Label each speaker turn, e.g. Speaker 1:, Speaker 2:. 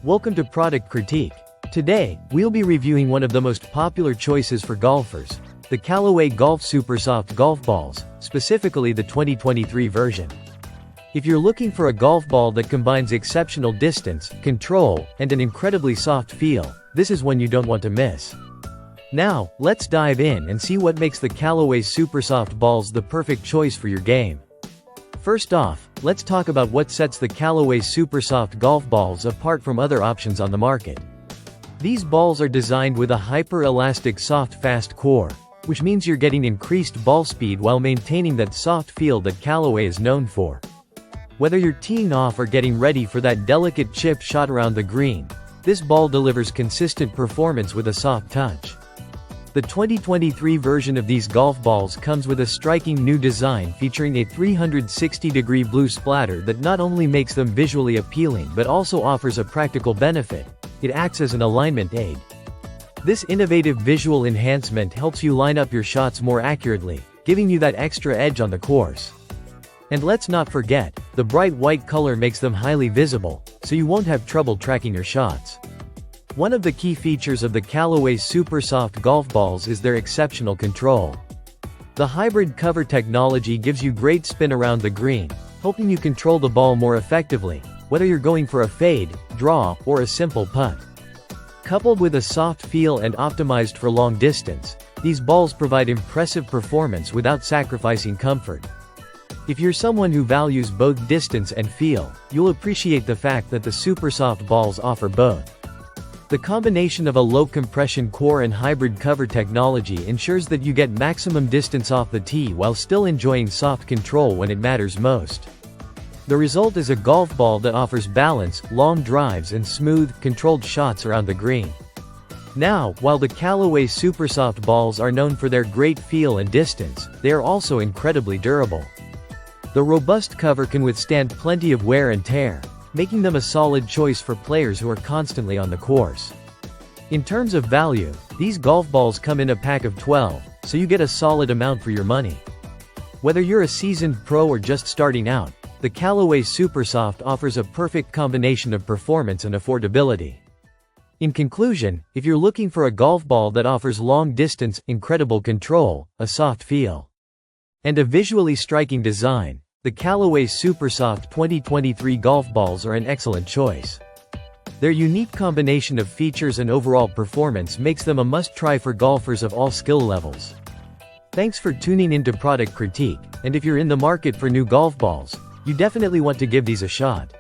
Speaker 1: Welcome to Product Critique. Today, we'll be reviewing one of the most popular choices for golfers, the Callaway Supersoft Golf Balls, specifically the 2023 version. If you're looking for a golf ball that combines exceptional distance, control, and an incredibly soft feel, this is one you don't want to miss. Now, let's dive in and see what makes the Callaway Supersoft balls the perfect choice for your game. First off, let's talk about what sets the Callaway Supersoft golf balls apart from other options on the market. These balls are designed with a hyper-elastic soft fast core, which means you're getting increased ball speed while maintaining that soft feel that Callaway is known for. Whether you're teeing off or getting ready for that delicate chip shot around the green, this ball delivers consistent performance with a soft touch. The 2023 version of these golf balls comes with a striking new design featuring a 360-degree blue splatter that not only makes them visually appealing but also offers a practical benefit: it acts as an alignment aid. This innovative visual enhancement helps you line up your shots more accurately, giving you that extra edge on the course. And let's not forget, the bright white color makes them highly visible, so you won't have trouble tracking your shots. One of the key features of the Callaway Supersoft golf balls is their exceptional control. The hybrid cover technology gives you great spin around the green, helping you control the ball more effectively, whether you're going for a fade, draw, or a simple putt. Coupled with a soft feel and optimized for long distance, these balls provide impressive performance without sacrificing comfort. If you're someone who values both distance and feel, you'll appreciate the fact that the Supersoft balls offer both. The combination of a low-compression core and hybrid cover technology ensures that you get maximum distance off the tee while still enjoying soft control when it matters most. The result is a golf ball that offers balance, long drives and smooth, controlled shots around the green. Now, while the Callaway Supersoft balls are known for their great feel and distance, they are also incredibly durable. The robust cover can withstand plenty of wear and tear, making them a solid choice for players who are constantly on the course. In terms of value, these golf balls come in a pack of 12, so you get a solid amount for your money. Whether you're a seasoned pro or just starting out, the Callaway Supersoft offers a perfect combination of performance and affordability. In conclusion, if you're looking for a golf ball that offers long distance, incredible control, a soft feel, and a visually striking design, the Callaway Supersoft 2023 golf balls are an excellent choice. Their unique combination of features and overall performance makes them a must-try for golfers of all skill levels. Thanks for tuning into Product Critique, and if you're in the market for new golf balls, you definitely want to give these a shot.